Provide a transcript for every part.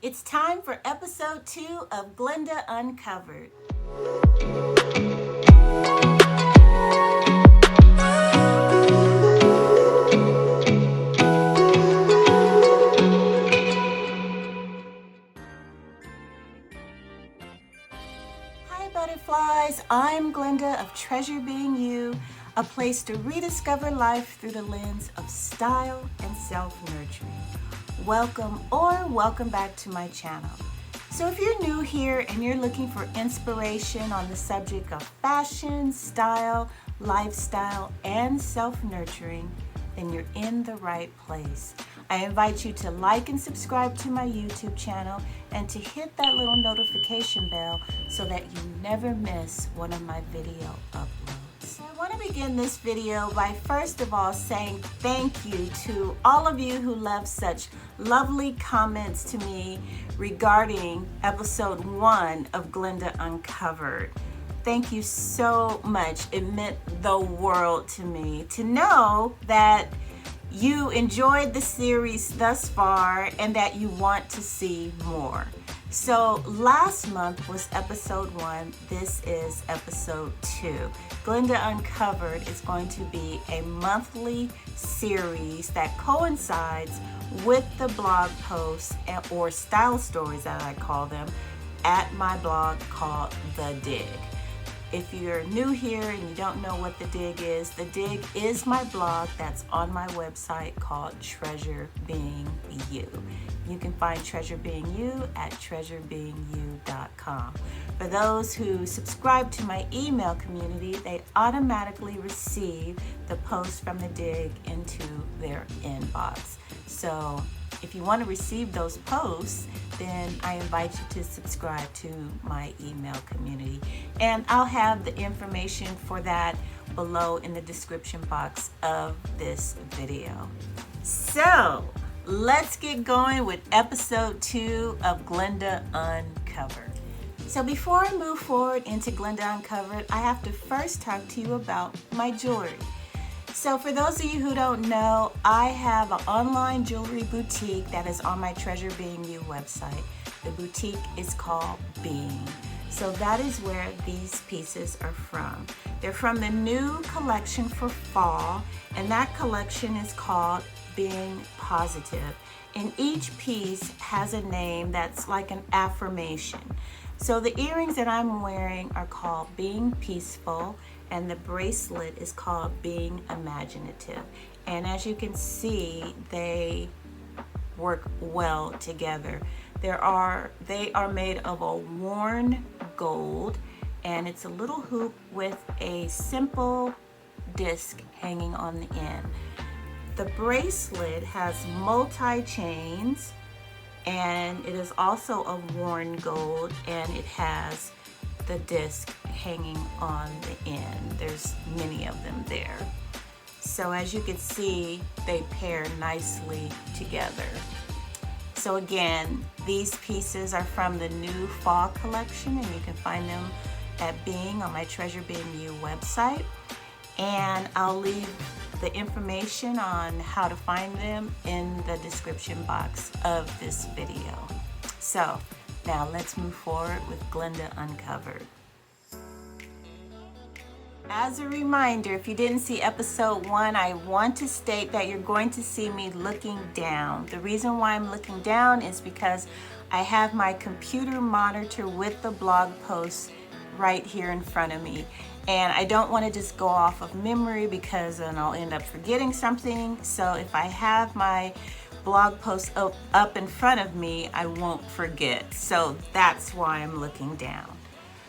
It's time for episode 2 of Glenda Uncovered. Hi butterflies, I'm Glenda of Treasure Being You, a place to rediscover life through the lens of style and self-nurturing. Welcome back to my channel. So if you're new here and you're looking for inspiration on the subject of fashion, style, lifestyle, and self-nurturing, then you're in the right place. I invite you to like and subscribe to my YouTube channel and to hit that little notification bell so that you never miss one of my video uploads. I want to begin this video by first of all saying thank you to all of you who left such lovely comments to me regarding episode 1 of Glenda Uncovered. Thank you so much. It meant the world to me to know that you enjoyed the series thus far and that you want to see more. So last month was episode 1. This is episode 2. Glenda Uncovered is going to be a monthly series that coincides with the blog posts or style stories, as I call them, at my blog called The Dig. If you're new here and you don't know what The Dig is my blog that's on my website called Treasure Being You. You can find Treasure Being You at treasurebeingyou.com. For those who subscribe to my email community, they automatically receive the posts from The Dig into their inbox. So if you want to receive those posts, then I invite you to subscribe to my email community. And I'll have the information for that below in the description box of this video. So let's get going with episode 2 of Glenda Uncovered. So before I move forward into Glenda Uncovered, I have to first talk to you about my jewelry. So for those of you who don't know, I have an online jewelry boutique that is on my Treasure Being You website. The boutique is called Being. So that is where these pieces are from. They're from the new collection for fall, and that collection is called Being Positive. And each piece has a name that's like an affirmation. So the earrings that I'm wearing are called Being Peaceful, and the bracelet is called Being Imaginative. And as you can see, they work well together. They are made of a worn gold, and it's a little hoop with a simple disc hanging on the end. The bracelet has multi-chains, and it is also a worn gold, and it has the disc hanging on the end. There's many of them there. So as you can see, they pair nicely together. So again, these pieces are from the new fall collection, and you can find them at Being on my Treasure Being You website. And I'll leave the information on how to find them in the description box of this video. So now let's move forward with Glenda Uncovered. As a reminder, if you didn't see episode 1, I want to state that you're going to see me looking down. The reason why I'm looking down is because I have my computer monitor with the blog posts right here in front of me. And I don't want to just go off of memory because then I'll end up forgetting something. So if I have my blog post up in front of me, I won't forget. So that's why I'm looking down.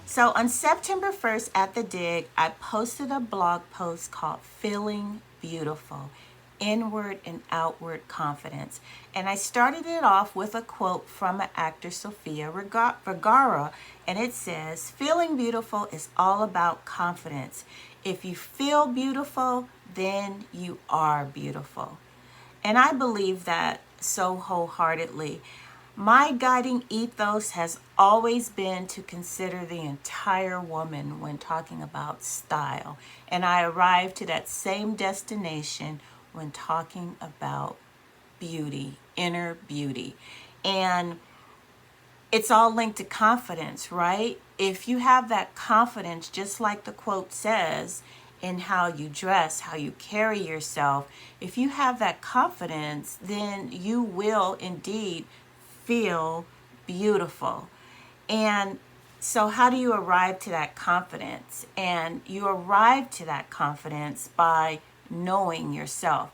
So on September 1st at The Dig, I posted a blog post called Feeling Beautiful, Inward and Outward Confidence. And I started it off with a quote from an actor, Sofia Vergara, and it says, "Feeling beautiful is all about confidence. If you feel beautiful, then you are beautiful." And I believe that so wholeheartedly. My guiding ethos has always been to consider the entire woman when talking about style. And I arrived to that same destination when talking about beauty, inner beauty. And it's all linked to confidence, right? If you have that confidence, just like the quote says, in how you dress, how you carry yourself, if you have that confidence, then you will indeed feel beautiful. And so, how do you arrive to that confidence? And you arrive to that confidence by knowing yourself.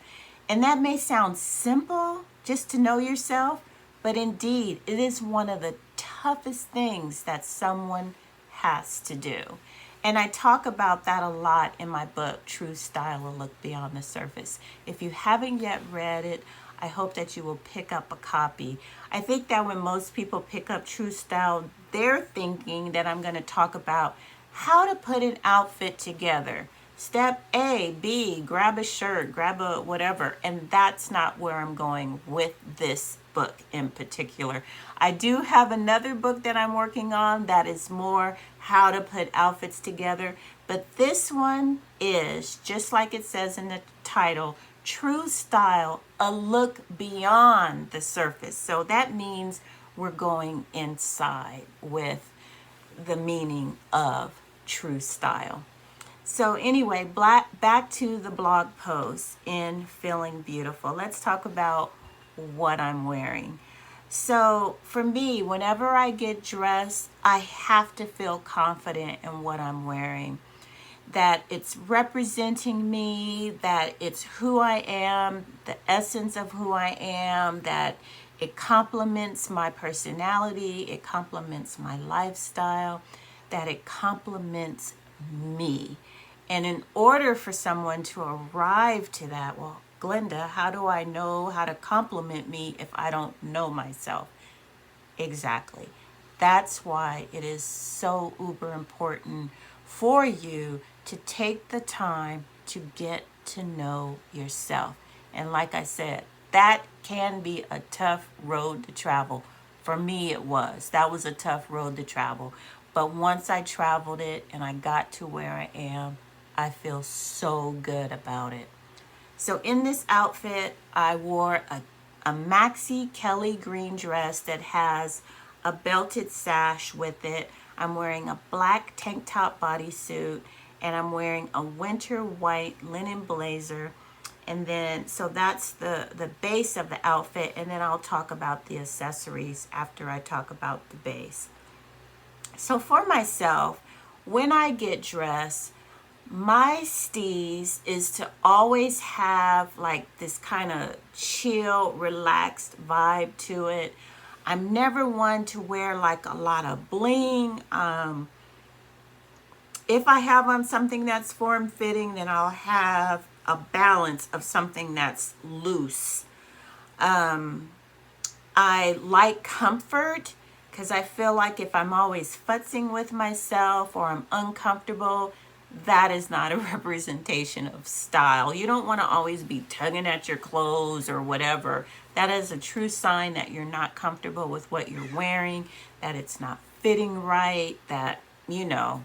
And that may sound simple, just to know yourself, but indeed, it is one of the toughest things that someone has to do. And I talk about that a lot in my book, True Style, A Look Beyond the Surface. If you haven't yet read it, I hope that you will pick up a copy. I think that when most people pick up True Style, they're thinking that I'm going to talk about how to put an outfit together. Step A, B, grab a shirt, grab a whatever. And that's not where I'm going with this book in particular. I do have another book that I'm working on that is more how to put outfits together. But this one is, just like it says in the title, True Style, A Look Beyond the Surface. So that means we're going inside with the meaning of true style. So anyway, back to the blog post in Feeling Beautiful. Let's talk about what I'm wearing. So for me, whenever I get dressed, I have to feel confident in what I'm wearing. That it's representing me, that it's who I am, the essence of who I am, that it complements my personality, it complements my lifestyle, that it complements me. And in order for someone to arrive to that, well, Glenda, how do I know how to compliment me if I don't know myself? Exactly. That's why it is so uber important for you to take the time to get to know yourself. And like I said, that can be a tough road to travel. For me, it was. That was a tough road to travel. But once I traveled it and I got to where I am, I feel so good about it. So in this outfit, I wore a maxi Kelly green dress that has a belted sash with it. I'm wearing a black tank top bodysuit, and I'm wearing a winter white linen blazer. And then, so that's the base of the outfit, and then I'll talk about the accessories after I talk about the base. So for myself, when I get dressed, my steez is to always have like this kind of chill, relaxed vibe to it. I'm never one to wear like a lot of bling. If I have on something that's form-fitting, then I'll have a balance of something that's loose. I like comfort because I feel like if I'm always futzing with myself or I'm uncomfortable, that is not a representation of style. You don't want to always be tugging at your clothes or whatever. That is a true sign that you're not comfortable with what you're wearing, that it's not fitting right, that, you know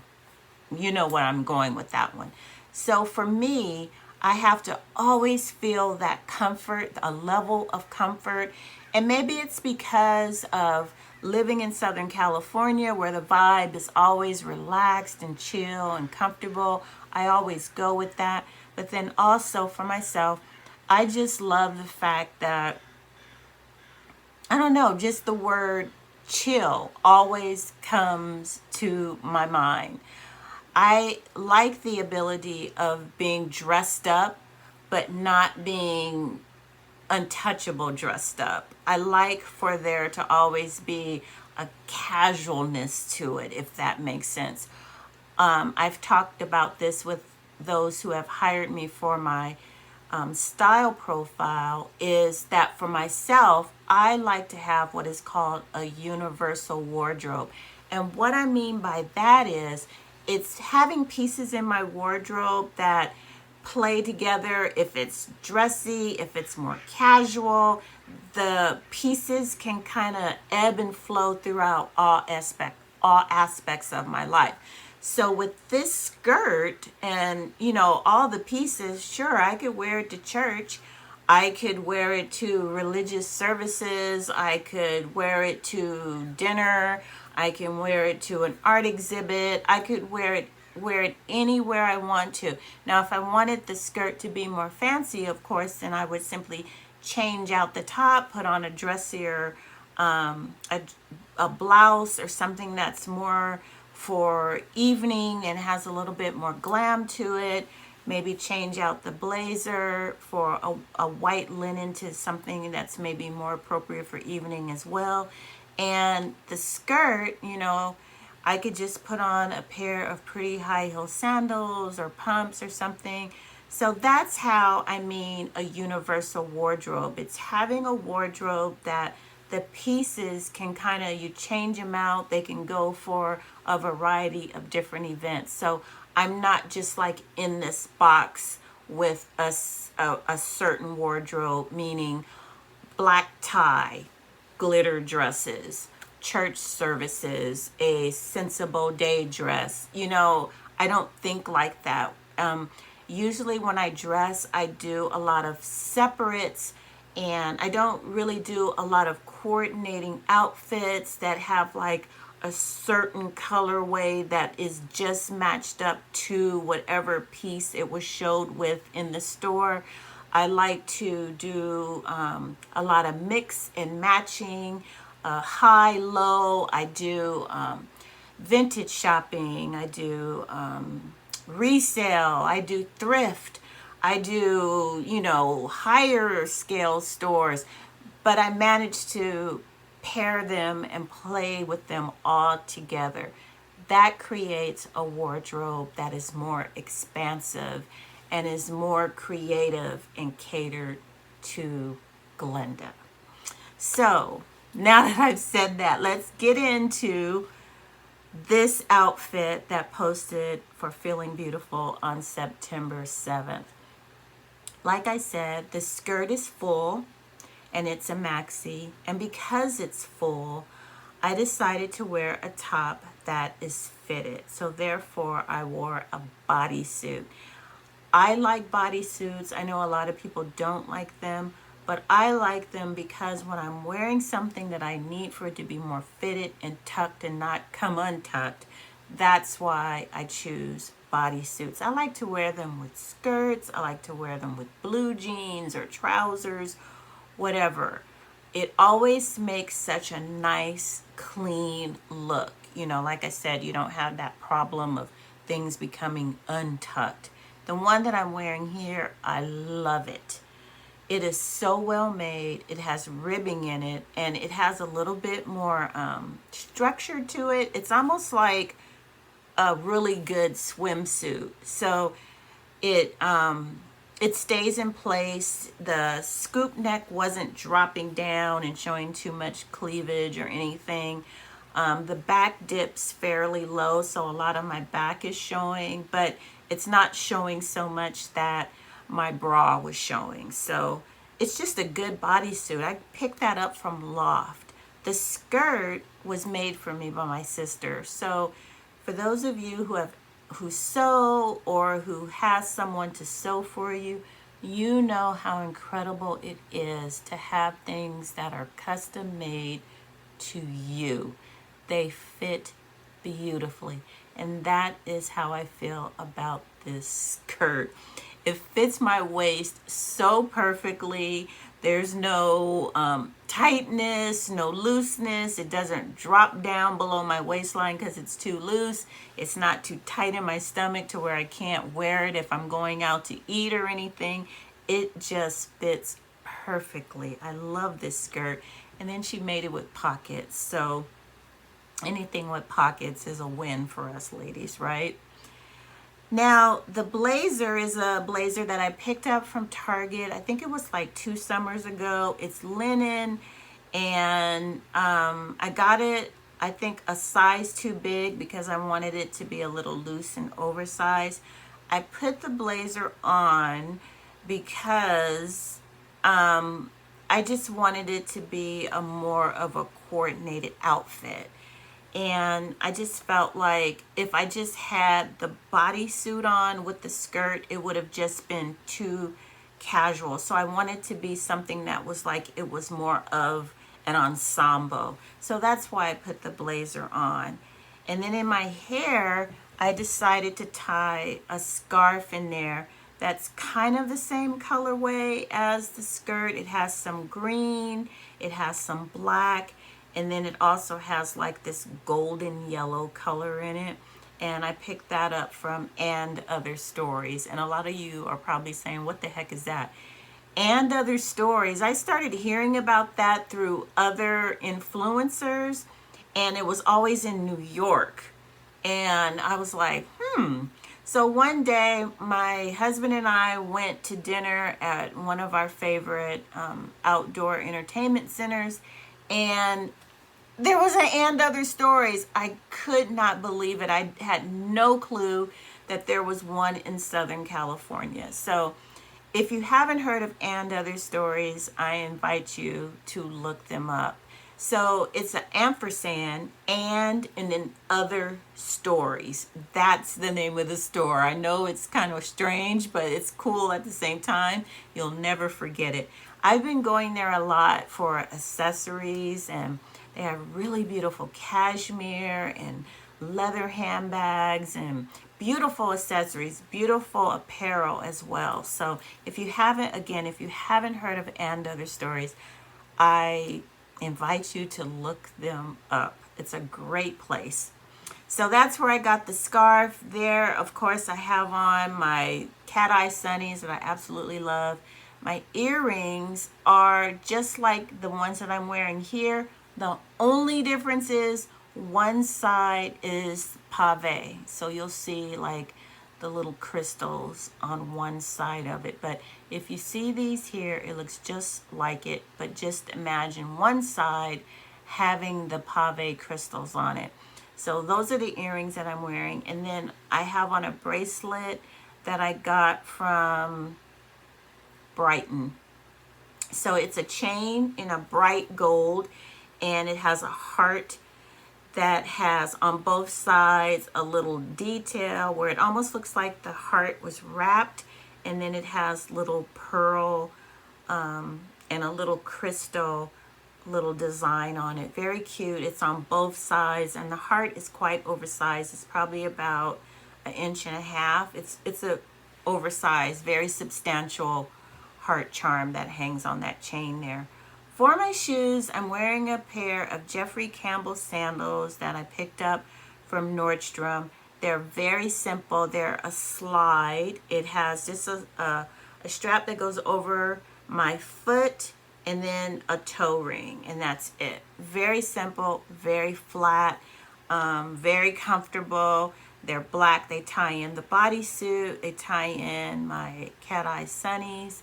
what I'm going with that one. So for me, I have to always feel that comfort, a level of comfort. And maybe it's because of living in Southern California where the vibe is always relaxed and chill and comfortable. I always go with that. But then also for myself, I just love the fact that, I don't know, just the word chill always comes to my mind. I like the ability of being dressed up, but not being untouchable dressed up. I like for there to always be a casualness to it, if that makes sense. I've talked about this with those who have hired me for my style profile, is that for myself, I like to have what is called a universal wardrobe. And what I mean by that is, it's having pieces in my wardrobe that play together. If it's dressy, if it's more casual, the pieces can kind of ebb and flow throughout all aspects of my life. So with this skirt and, all the pieces, sure, I could wear it to church. I could wear it to religious services. I could wear it to dinner. I can wear it to an art exhibit. I could wear it anywhere I want to. Now, if I wanted the skirt to be more fancy, of course, then I would simply change out the top, put on a dressier, a blouse or something that's more for evening and has a little bit more glam to it. Maybe change out the blazer for a white linen to something that's maybe more appropriate for evening as well. And the skirt, I could just put on a pair of pretty high heel sandals or pumps or something. So that's how I mean a universal wardrobe. It's having a wardrobe that the pieces can kind of, you change them out. They can go for a variety of different events. So I'm not just like in this box with a certain wardrobe, meaning black tie, glitter dresses, church services, a sensible day dress. I don't think like that. Usually when I dress, I do a lot of separates, and I don't really do a lot of coordinating outfits that have like a certain colorway that is just matched up to whatever piece it was showed with in the store. I like to do a lot of mix and matching, high, low. I do vintage shopping. I do resale. I do thrift. I do, higher scale stores. But I manage to pair them and play with them all together. That creates a wardrobe that is more expansive and is more creative and catered to Glenda. So now that I've said that, let's get into this outfit that posted for Feeling Beautiful on September 7th. Like I said, the skirt is full and it's a maxi. And because it's full, I decided to wear a top that is fitted. So therefore, I wore a bodysuit. I like bodysuits. I know a lot of people don't like them, but I like them because when I'm wearing something that I need for it to be more fitted and tucked and not come untucked, that's why I choose bodysuits. I like to wear them with skirts. I like to wear them with blue jeans or trousers, whatever. It always makes such a nice, clean look. Like I said, you don't have that problem of things becoming untucked. The one that I'm wearing here, I love it. It is so well made. It has ribbing in it, and it has a little bit more structure to it. It's almost like a really good swimsuit. So it stays in place. The scoop neck wasn't dropping down and showing too much cleavage or anything. The back dips fairly low, so a lot of my back is showing, but it's not showing so much that my bra was showing. So it's just a good bodysuit. I picked that up from Loft. The skirt was made for me by my sister. So for those of you who sew or who has someone to sew for you, you know how incredible it is to have things that are custom made to you. They fit beautifully. And that is how I feel about this skirt. It fits my waist so perfectly. There's no tightness, no looseness. It doesn't drop down below my waistline because it's too loose. It's not too tight in my stomach to where I can't wear it if I'm going out to eat or anything. It just fits perfectly. I love this skirt. And then she made it with pockets. So anything with pockets is a win for us ladies, right? Now, the blazer is a blazer that I picked up from Target. I think it was like 2 summers ago. It's linen, and I got it, I think, a size too big because I wanted it to be a little loose and oversized. I put the blazer on because I just wanted it to be a more of a coordinated outfit. And I just felt like if I just had the bodysuit on with the skirt, it would have just been too casual. So I wanted to be something that was like, it was more of an ensemble. So that's why I put the blazer on. And then in my hair, I decided to tie a scarf in there that's kind of the same colorway as the skirt. It has some green, it has some black, and then it also has like this golden yellow color in it. And I picked that up from And Other Stories. And a lot of you are probably saying, what the heck is that? And Other Stories. I started hearing about that through other influencers, and it was always in New York. And I was like, So one day, my husband and I went to dinner at one of our favorite outdoor entertainment centers, and there was an And Other Stories. I could not believe it. I had no clue that there was one in Southern California. So if you haven't heard of And Other Stories, I invite you to look them up. So it's an ampersand and then Other Stories. That's the name of the store. I know it's kind of strange, but it's cool at the same time. You'll never forget it. I've been going there a lot for accessories, and they have really beautiful cashmere and leather handbags and beautiful accessories, beautiful apparel as well. So if you haven't heard of And Other Stories, I invite you to look them up. It's a great place. So that's where I got the scarf. There, of course, I have on my cat eye sunnies that I absolutely love. My earrings are just like the ones that I'm wearing here. The only difference is one side is pave. So you'll see like the little crystals on one side of it. But if you see these here, it looks just like it. But just imagine one side having the pave crystals on it. So those are the earrings that I'm wearing. And then I have on a bracelet that I got from Brighton. So it's a chain in a bright gold, and it has a heart that has on both sides a little detail where it almost looks like the heart was wrapped, and then it has little pearl and a little crystal little design on it. Very cute. It's on both sides, and the heart is quite oversized. It's probably about 1.5 inches. It's a oversized, very substantial heart charm that hangs on that chain there. For my shoes, I'm wearing a pair of Jeffrey Campbell sandals that I picked up from Nordstrom. They're very simple. They're a slide. It has just a strap that goes over my foot and then a toe ring, and that's it. Very simple, very flat, very comfortable. They're black. They tie in the bodysuit. They tie in my cat eye sunnies.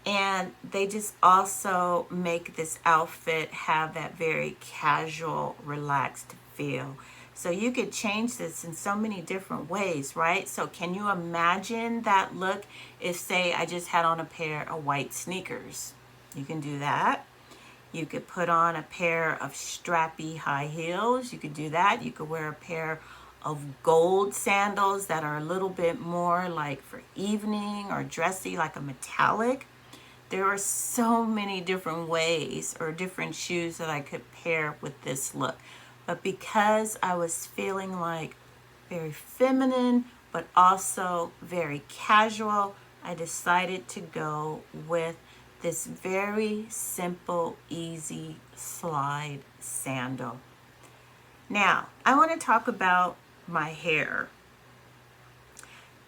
And they just also make this outfit have that very casual, relaxed feel. So you could change this in so many different ways, right? So can you imagine that look if, say, I just had on a pair of white sneakers? You can do that. You could put on a pair of strappy high heels. You could do that. You could wear a pair of gold sandals that are a little bit more like for evening or dressy, like a metallic. There are so many different ways or different shoes that I could pair with this look. But because I was feeling like very feminine, but also very casual, I decided to go with this very simple, easy slide sandal. Now, I want to talk about my hair.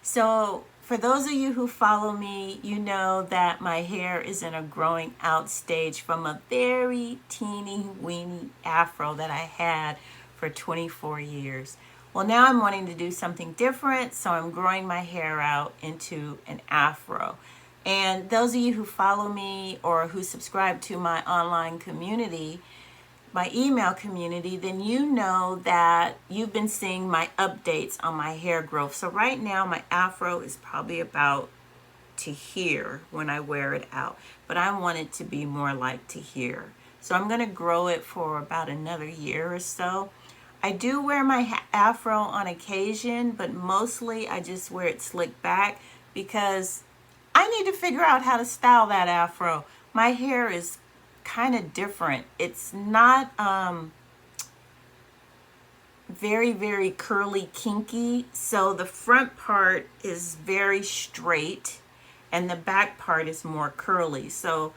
So for those of you who follow me, you know that my hair is in a growing out stage from a very teeny weeny afro that I had for 24 years. Well, now I'm wanting to do something different, so I'm growing my hair out into an afro. And those of you who follow me or who subscribe to my online community, my email community, then you know that you've been seeing my updates on my hair growth. So right now my afro is probably about to here when I wear it out, but I want it to be more like to here. So I'm going to grow it for about another year or so. I do wear my afro on occasion, but mostly I just wear it slicked back because I I need to figure out how to style that afro. My hair is kind of different. It's not very, very curly, kinky. So the front part is very straight and the back part is more curly. So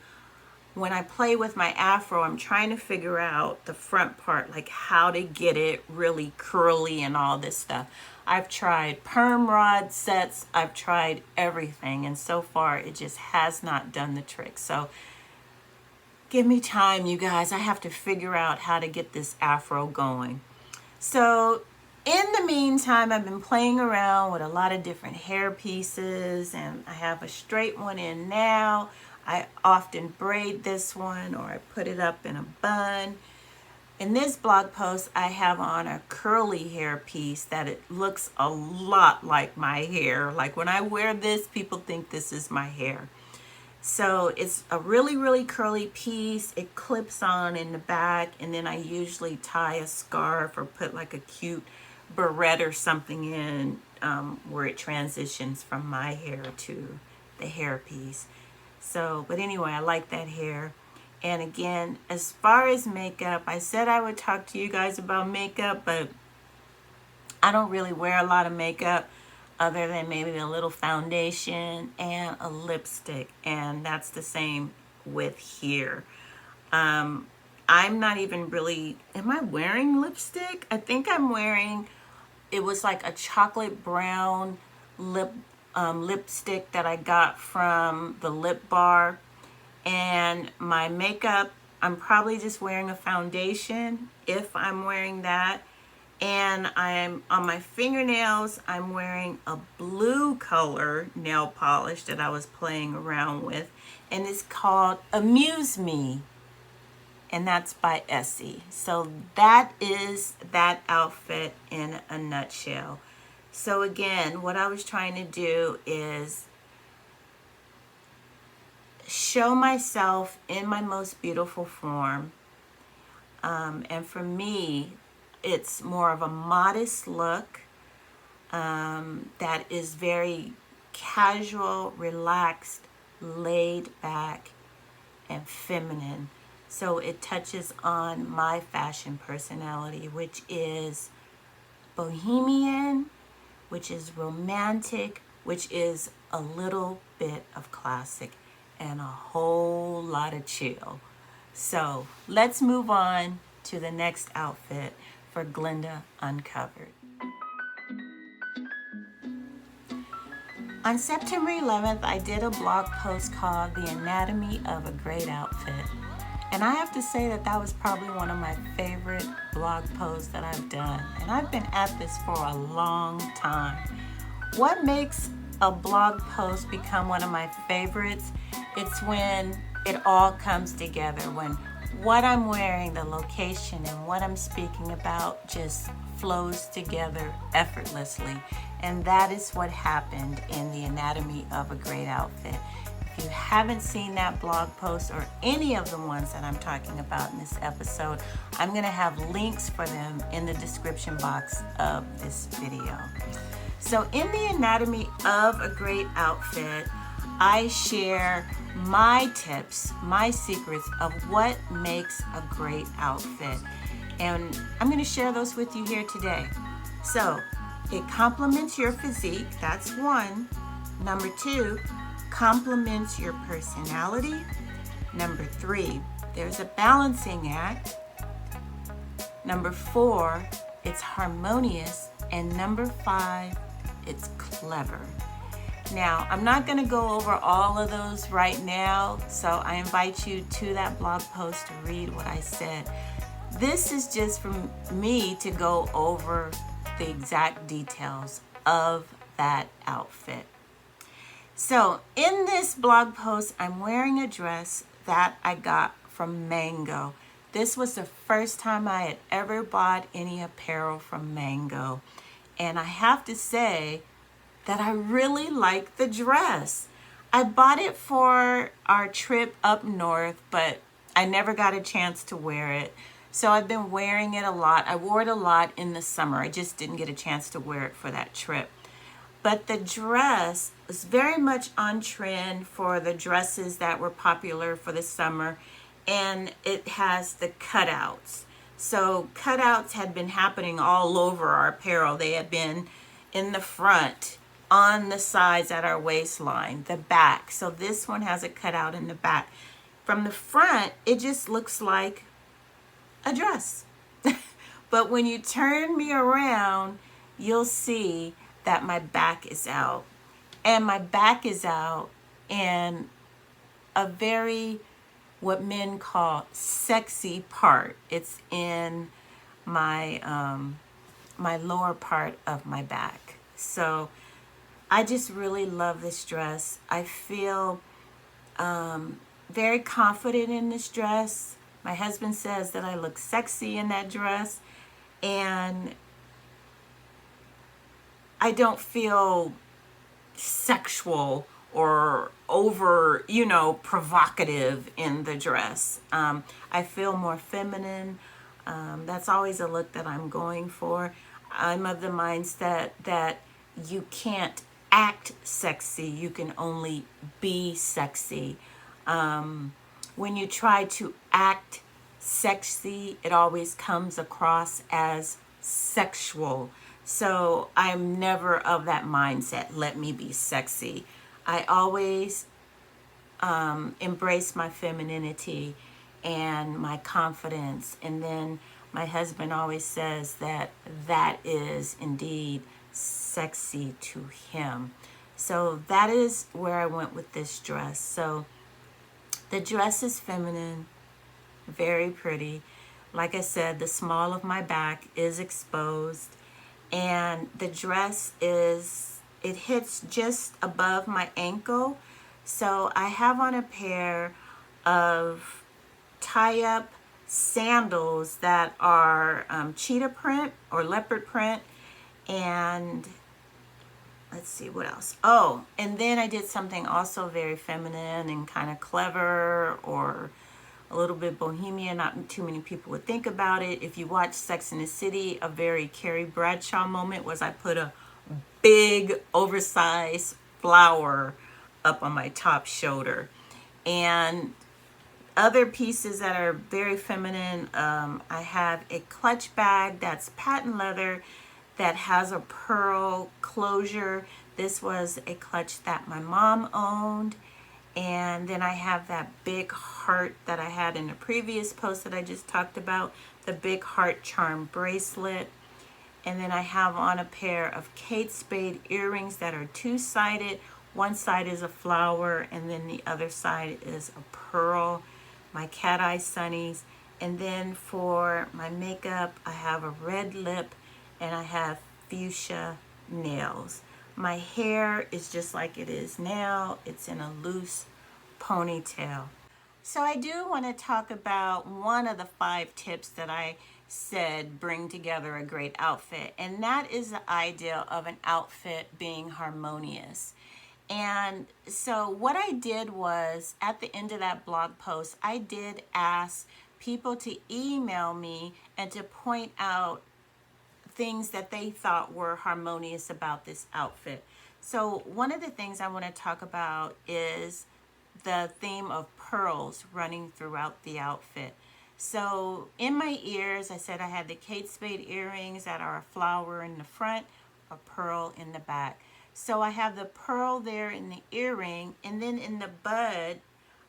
when I play with my afro, I'm trying to figure out the front part, like how to get it really curly and all this stuff. I've tried perm rod sets, I've tried everything, and so far it just has not done the trick. So give me time, you guys. I have to figure out how to get this afro going. So in the meantime, I've been playing around with a lot of different hair pieces, and I have a straight one in now. I often braid this one, or I put it up in a bun. In this blog post, I have on a curly hair piece that it looks a lot like my hair. Like when I wear this, people think this is my hair. So it's a really, really curly piece. It clips on in the back, and then I usually tie a scarf or put like a cute barrette or something in where it transitions from my hair to the hair piece. So, but anyway, I like that hair. And again, as far as makeup, I said I would talk to you guys about makeup, but I don't really wear a lot of makeup other than maybe a little foundation and a lipstick. And that's the same with here. I'm not even really, am I wearing lipstick? I think I'm wearing, it was like a chocolate brown lipstick that I got from the Lip Bar. And my makeup, I'm probably just wearing a foundation if I'm wearing that. And I'm on my fingernails, I'm wearing a blue color nail polish that I was playing around with, and it's called Amuse Me, and that's by Essie. So that is that outfit in a nutshell. So again, what I was trying to do is show myself in my most beautiful form. And for me, it's more of a modest look that is very casual, relaxed, laid back, and feminine. So it touches on my fashion personality, which is bohemian, which is romantic, which is a little bit of classic, and a whole lot of chill. So let's move on to the next outfit for Glenda Uncovered. On September 11th, I did a blog post called The Anatomy of a Great Outfit. And I have to say that that was probably one of my favorite blog posts that I've done. And I've been at this for a long time. What makes a blog post become one of my favorites? It's when it all comes together, when what I'm wearing, the location, and what I'm speaking about just flows together effortlessly. And that is what happened in The Anatomy of a Great Outfit. If you haven't seen that blog post or any of the ones that I'm talking about in this episode, I'm going to have links for them in the description box of this video. So in The Anatomy of a Great Outfit, I share my tips, my secrets of what makes a great outfit. And I'm going to share those with you here today. So it complements your physique, that's one. Number two, complements your personality. Number three, there's a balancing act. Number four, it's harmonious. And number five, it's clever. Now, I'm not going to go over all of those right now, so I invite you to that blog post to read what I said. This is just for me to go over the exact details of that outfit. So, in this blog post, I'm wearing a dress that I got from Mango. This was the first time I had ever bought any apparel from Mango. And I have to say that I really like the dress. I bought it for our trip up north, but I never got a chance to wear it. So I've been wearing it a lot. I wore it a lot in the summer. I just didn't get a chance to wear it for that trip. But the dress was very much on trend for the dresses that were popular for the summer, and it has the cutouts. So cutouts had been happening all over our apparel. They had been in the front, on the sides at our waistline, the back. So this one has a cutout in the back. From the front, it just looks like a dress. But when you turn me around, you'll see that my back is out. And my back is out in a very, what men call sexy part. It's in my my lower part of my back. So I just really love this dress. I feel very confident in this dress. My husband says that I look sexy in that dress, and I don't feel sexual or over, provocative in the dress. I feel more feminine. That's always a look that I'm going for. I'm of the mindset that you can't act sexy, you can only be sexy. When you try to act sexy, it always comes across as sexual. So I'm never of that mindset, let me be sexy. I always embrace my femininity and my confidence. And then my husband always says that that is indeed sexy to him. So that is where I went with this dress. So the dress is feminine, very pretty. Like I said, the small of my back is exposed, and the dress it hits just above my ankle. So I have on a pair of tie-up sandals that are cheetah print or leopard print, and let's see what else. Oh, and then I did something also very feminine and kind of clever, or a little bit bohemian. Not too many people would think about it. If you watch Sex and the City, a very Carrie Bradshaw moment was I put a big oversized flower up on my top shoulder. And other pieces that are very feminine, I have a clutch bag that's patent leather that has a pearl closure. This was a clutch that my mom owned. And then I have that big heart that I had in the previous post that I just talked about, the big heart charm bracelet. And then I have on a pair of Kate Spade earrings that are two-sided. One side is a flower, and then the other side is a pearl. My cat eye sunnies. And then for my makeup, I have a red lip, and I have fuchsia nails. My hair is just like it is now. It's in a loose ponytail. So I do want to talk about one of the 5 tips that I said bring together a great outfit, and that is the idea of an outfit being harmonious. And so what I did was, at the end of that blog post, I did ask people to email me and to point out things that they thought were harmonious about this outfit. So one of the things I want to talk about is the theme of pearls running throughout the outfit. So in my ears, I said I had the Kate Spade earrings that are a flower in the front, a pearl in the back. So I have the pearl there in the earring, and then in the bud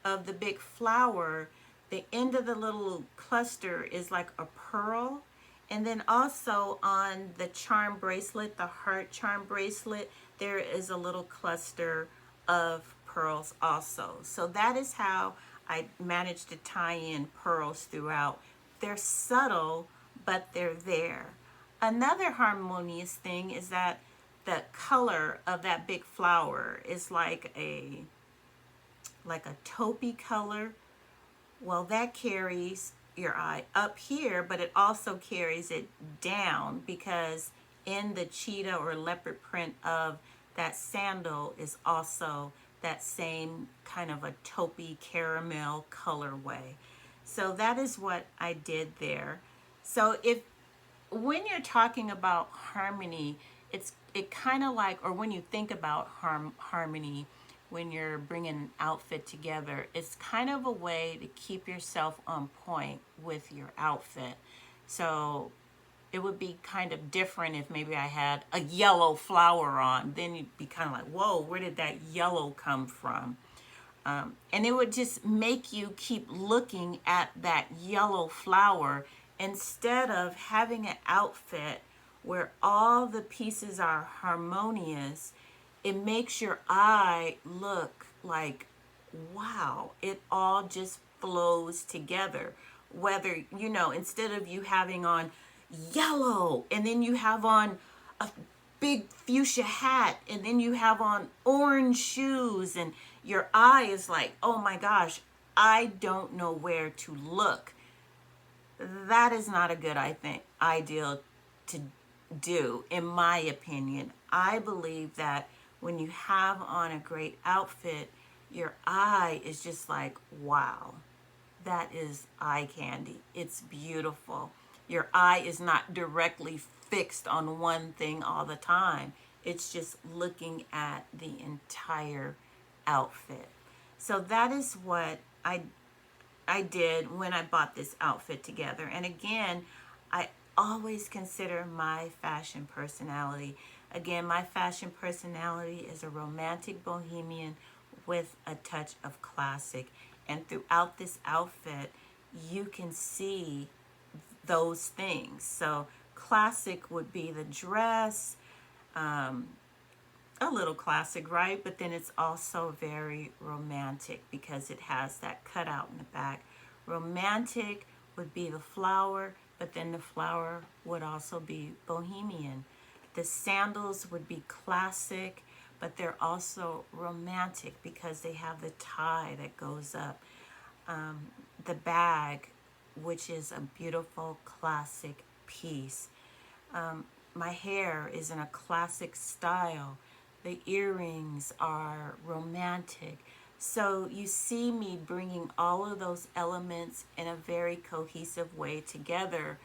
of the big flower, the end of the little cluster is like a pearl. And then also on the charm bracelet, the heart charm bracelet, there is a little cluster of pearls also. So that is how I managed to tie in pearls throughout. They're subtle, but they're there. Another harmonious thing is that the color of that big flower is like a taupey color. Well, that carries your eye up here, but it also carries it down, because in the cheetah or leopard print of that sandal is also that same kind of a taupey caramel colorway. So that is what I did there. So when you're talking about harmony, it kind of like, or when you think about harmony, when you're bringing an outfit together, it's kind of a way to keep yourself on point with your outfit. So it would be kind of different if maybe I had a yellow flower on. Then you'd be kind of like, whoa, where did that yellow come from? And it would just make you keep looking at that yellow flower instead of having an outfit where all the pieces are harmonious. It makes your eye look like, wow, it all just flows together. Whether, instead of you having on yellow and then you have on a big fuchsia hat and then you have on orange shoes and your eye is like, oh my gosh, I don't know where to look. That is not a good, ideal to do, in my opinion. I believe that when you have on a great outfit, your eye is just like, wow, that is eye candy. It's beautiful. Your eye is not directly fixed on one thing all the time. It's just looking at the entire outfit. So that is what I did when I bought this outfit together. And again, I always consider my fashion personality. Again, my fashion personality is a romantic bohemian with a touch of classic. And throughout this outfit, you can see those things. So classic would be the dress, a little classic, right? But then it's also very romantic because it has that cutout in the back. Romantic would be the flower, but then the flower would also be bohemian. The sandals would be classic, but they're also romantic because they have the tie that goes up. The bag, which is a beautiful classic piece. My hair is in a classic style. The earrings are romantic. So you see me bringing all of those elements in a very cohesive way together,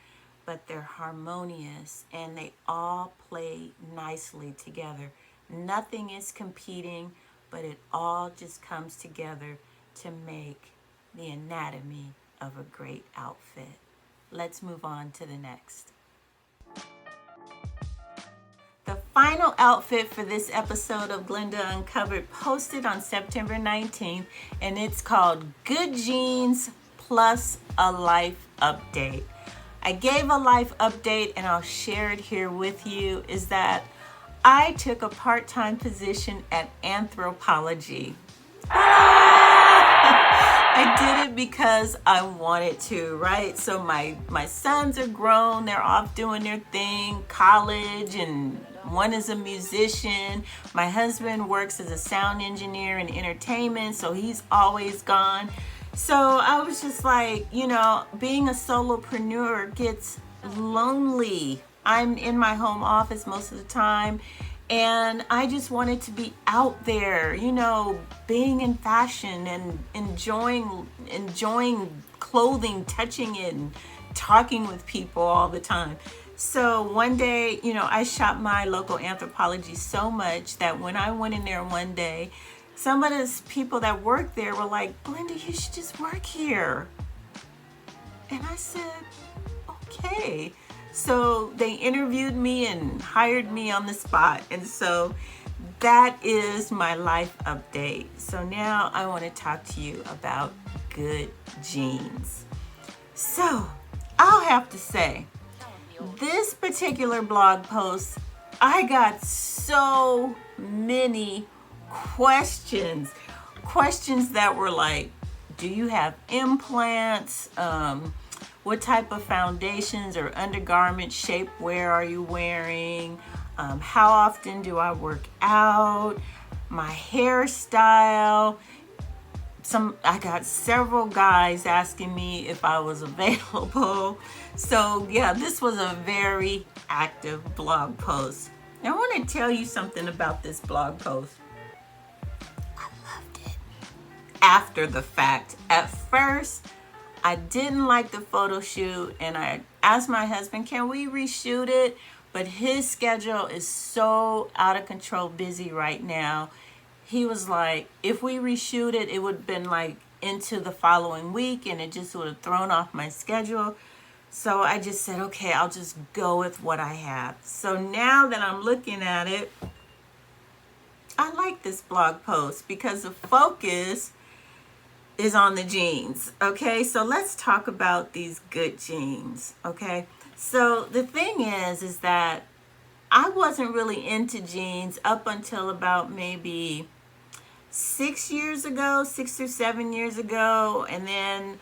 but they're harmonious and they all play nicely together. Nothing is competing, but it all just comes together to make the anatomy of a great outfit. Let's move on to the next. The final outfit for this episode of Glenda Uncovered posted on September 19th, and it's called Good Jeans Plus a Life Update. I gave a life update, and I'll share it here with you, is that I took a part-time position at Anthropology. I did it because I wanted to, right? So my sons are grown, they're off doing their thing, college, and one is a musician. My husband works as a sound engineer in entertainment, so he's always gone. So I was just like, being a solopreneur gets lonely. I'm in my home office most of the time, and I just wanted to be out there, being in fashion and enjoying clothing, touching it, and talking with people all the time. So one day, I shopped my local Anthropology so much that when I went in there one day, some of the people that worked there were like, Glenda, you should just work here. And I said, okay. So they interviewed me and hired me on the spot. And so that is my life update. So now I want to talk to you about good jeans. So I'll have to say, this particular blog post, I got so many questions that were like, do you have implants? What type of foundations or undergarment shapewear are you wearing? How often do I work out? My hairstyle. I got several guys asking me if I was available. So yeah, this was a very active blog post. Now I want to tell you something about this blog post. I loved it. After the fact, at first, I didn't like the photo shoot, and I asked my husband, can we reshoot it? but his schedule is so out of control busy right now. He was like, if we reshoot it, it would have been like into the following week, and it just would have thrown off my schedule. So I just said, okay, I'll just go with what I have. So now that I'm looking at it, I like this blog post because the focus is on the jeans. Okay, so let's talk about these good jeans. Okay, so the thing is that I wasn't really into jeans up until about maybe 6 or 7 years ago, and then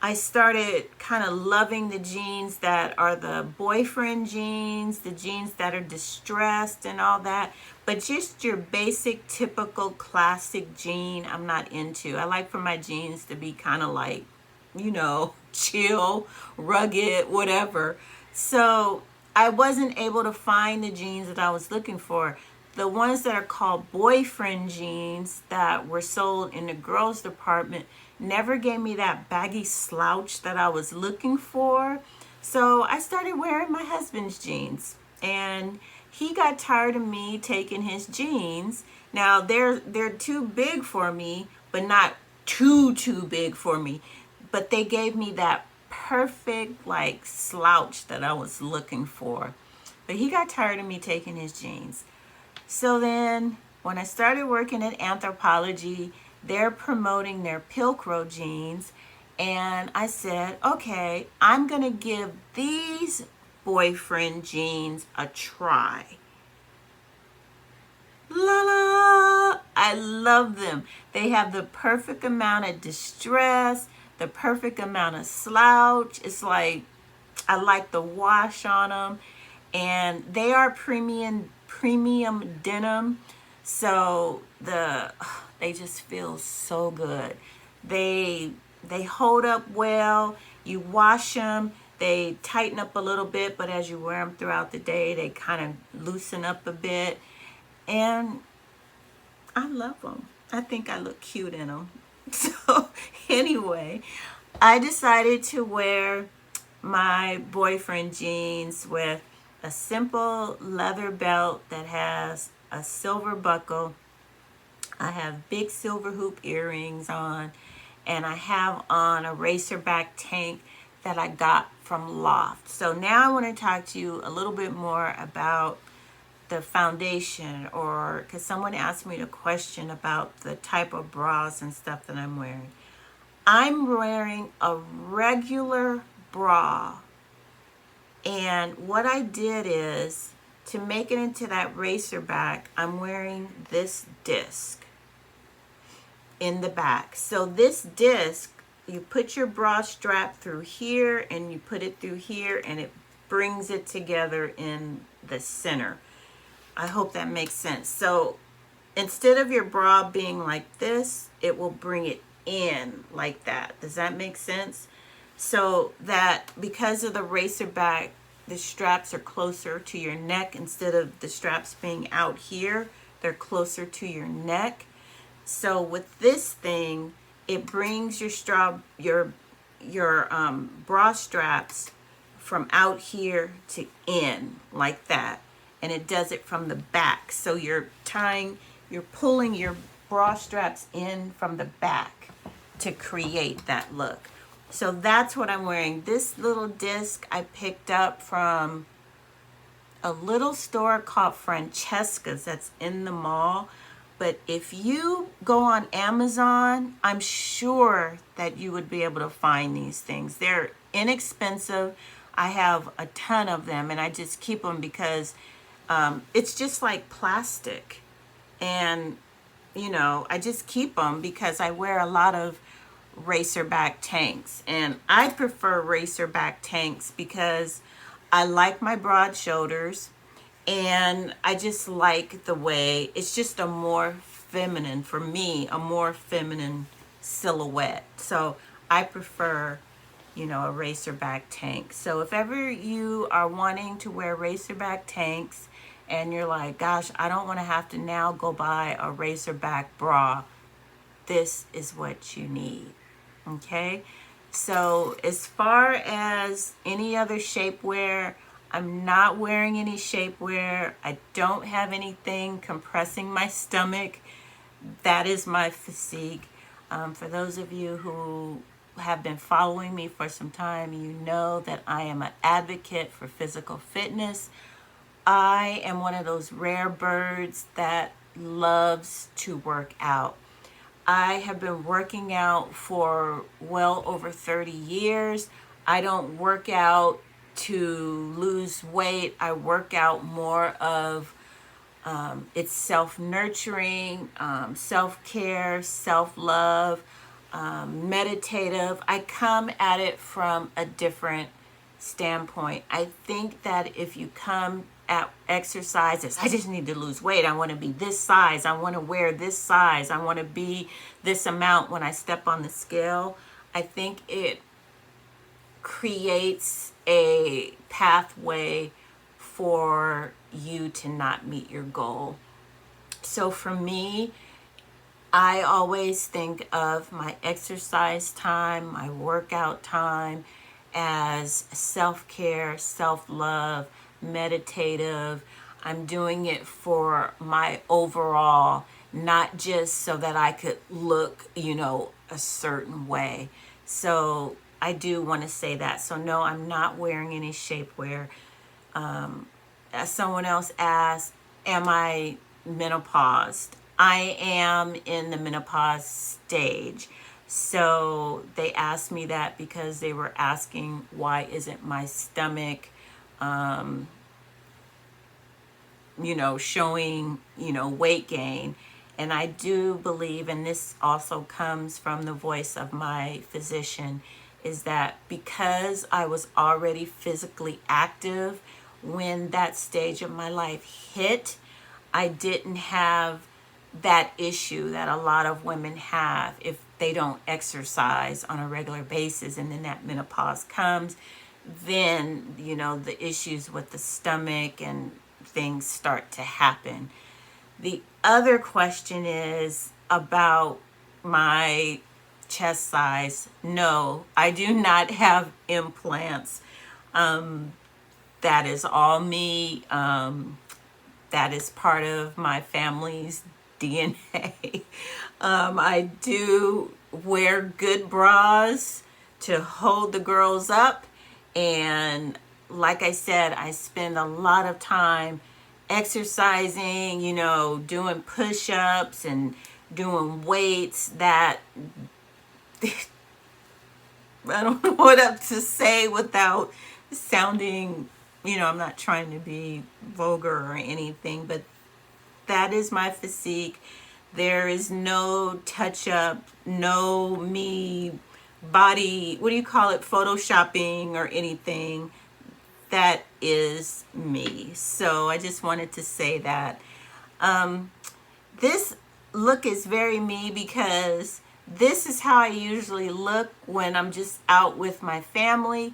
I started kind of loving the jeans that are the boyfriend jeans, the jeans that are distressed and all that. But just your basic, typical, classic jean, I'm not into. I like for my jeans to be kind of like, chill, rugged, whatever. So I wasn't able to find the jeans that I was looking for. The ones that are called boyfriend jeans that were sold in the girls department never gave me that baggy slouch that I was looking for. So I started wearing my husband's jeans, and he got tired of me taking his jeans. Now they're too big for me, but not too big for me. But they gave me that perfect like slouch that I was looking for. But he got tired of me taking his jeans. So then when I started working at Anthropology, they're promoting their Pilcrow jeans. And I said, okay, I'm going to give these boyfriend jeans a try. La la! I love them. They have the perfect amount of distress, the perfect amount of slouch. It's like, I like the wash on them. And they are premium denim, so they just feel so good. They hold up well. You wash them, they tighten up a little bit, but as you wear them throughout the day, they kind of loosen up a bit. And I love them. I think I look cute in them. So anyway, I decided to wear my boyfriend jeans with a simple leather belt that has a silver buckle. I have big silver hoop earrings on, and I have on a racerback tank that I got from Loft. So now I want to talk to you a little bit more about the foundation, or because someone asked me a question about the type of bras and stuff that I'm wearing. I'm wearing a regular bra. And what I did is, to make it into that racerback, I'm wearing this disc in the back. So this disc, you put your bra strap through here and you put it through here, and it brings it together in the center. I hope that makes sense. So instead of your bra being like this, it will bring it in like that. Does that make sense? So that because of the racerback, the straps are closer to your neck instead of the straps being out here. They're closer to your neck. So with this thing, it brings your bra straps from out here to in like that, and it does it from the back. So you're pulling your bra straps in from the back to create that look. So that's what I'm wearing. This little disc I picked up from a little store called Francesca's that's in the mall. But if you go on Amazon, I'm sure that you would be able to find these things. They're inexpensive. I have a ton of them, and I just keep them because it's just like plastic. And, I just keep them because I wear a lot of racerback tanks, and I prefer racerback tanks because I like my broad shoulders, and I just like the way it's just a more feminine, for me, a more feminine silhouette. So I prefer a racerback tank. So if ever you are wanting to wear racerback tanks and you're like, gosh, I don't want to have to now go buy a racerback bra, this is what you need. Okay, so as far as any other shapewear, I'm not wearing any shapewear. I don't have anything compressing my stomach. That is my physique. For those of you who have been following me for some time, you know that I am an advocate for physical fitness. I am one of those rare birds that loves to work out. I have been working out for well over 30 years. I don't work out to lose weight. I work out more of it's self-nurturing, self-care, self-love, meditative. I come at it from a different standpoint. I think that if you come at exercises, I just need to lose weight. I want to be this size. I want to wear this size. I want to be this amount when I step on the scale. I think it creates a pathway for you to not meet your goal. So for me, I always think of my exercise time, my workout time as self-care, self-love, meditative. I'm doing it for my overall, not just so that I could look, a certain way. So I do want to say that. So no, I'm not wearing any shapewear. As someone else asked, am I menopaused? I am in the menopause stage. So they asked me that because they were asking why isn't my stomach, showing, weight gain. And I do believe, and this also comes from the voice of my physician, is that because I was already physically active when that stage of my life hit, I didn't have that issue that a lot of women have if they don't exercise on a regular basis, and then that menopause comes, then the issues with the stomach and things start to happen. The other question is about my chest size. No, I do not have implants. That is all me. That is part of my family's DNA. I do wear good bras to hold the girls up. And like I said, I spend a lot of time exercising, doing push-ups and doing weights that I don't know what else to say without sounding, I'm not trying to be vulgar or anything, but that is my physique. There is no touch-up, no me body, what do you call it, photoshopping or anything. That is me. So I just wanted to say that. This look is very me because this is how I usually look when I'm just out with my family.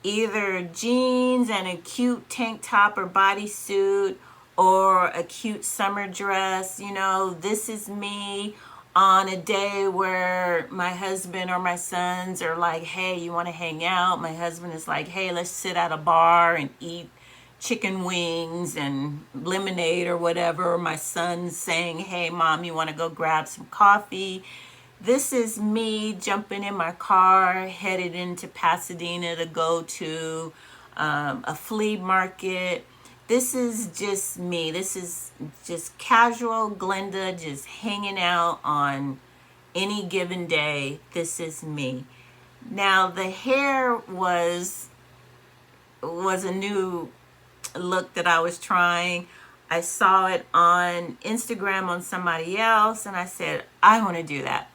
Either jeans and a cute tank top or bodysuit, or a cute summer dress. This is me on a day where my husband or my sons are like, hey, you want to hang out? My husband is like, hey, let's sit at a bar and eat chicken wings and lemonade or whatever. My son's saying, hey, mom, you want to go grab some coffee? This is me jumping in my car, headed into Pasadena to go to a flea market. This is just me. This is just casual Glenda, just hanging out on any given day. This is me. Now, the hair was a new look that I was trying. I saw it on Instagram on somebody else, and I said, I want to do that.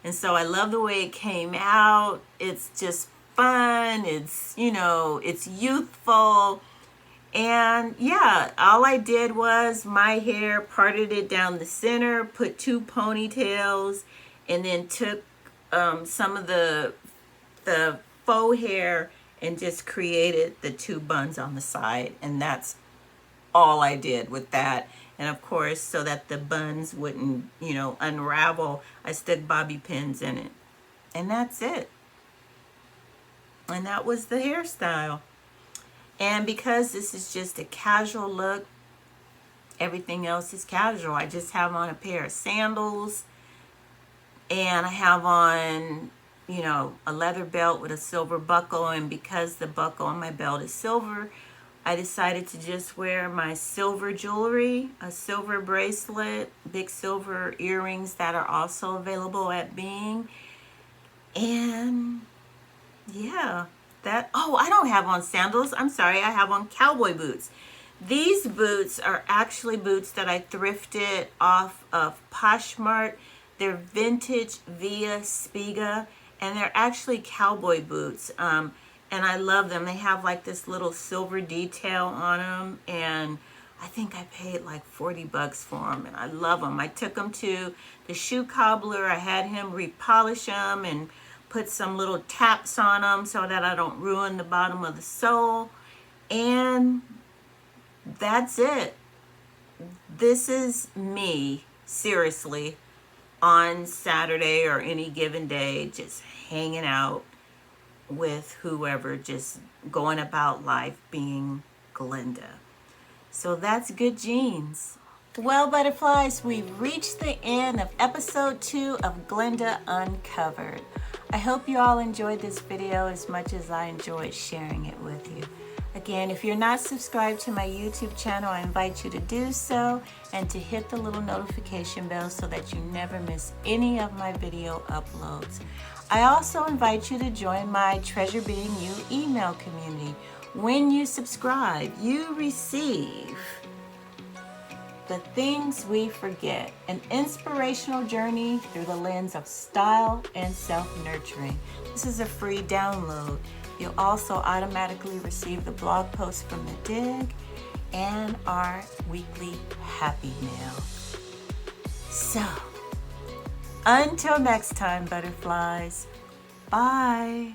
And so I love the way it came out. It's just fun. It's, it's youthful. And yeah, all I did was my hair, parted it down the center, put 2 ponytails, and then took some of the faux hair and just created the 2 buns on the side. And that's all I did with that. And of course, so that the buns wouldn't, unravel, I stuck bobby pins in it. And that's it. And that was the hairstyle. And because this is just a casual look, everything else is casual. I just have on a pair of sandals, and I have on, you know, a leather belt with a silver buckle. And because the buckle on my belt is silver, I decided to just wear my silver jewelry, a silver bracelet, big silver earrings that are also available at Bing. And yeah, I don't have on sandals. I'm sorry, I have on cowboy boots. These boots are actually boots that I thrifted off of Poshmark. They're vintage via Spiga, and they're actually cowboy boots. And I love them. They have like this little silver detail on them, and I think I paid like 40 bucks for them, and I love them. I took them to the shoe cobbler. I had him repolish them and put some little taps on them so that I don't ruin the bottom of the sole. And that's it. This is me, seriously, on Saturday or any given day, just hanging out with whoever, just going about life being Glenda. So that's good jeans. Well, butterflies, we've reached the end of episode 2 of Glenda Uncovered. I hope you all enjoyed this video as much as I enjoyed sharing it with you. Again, if you're not subscribed to my YouTube channel, I invite you to do so and to hit the little notification bell so that you never miss any of my video uploads. I also invite you to join my Treasure Being You email community. When you subscribe, you receive The Things We Forget, an inspirational journey through the lens of style and self-nurturing. This is a free download. You'll also automatically receive the blog post from The Dig and our weekly Happy Mail. So, until next time, butterflies, bye.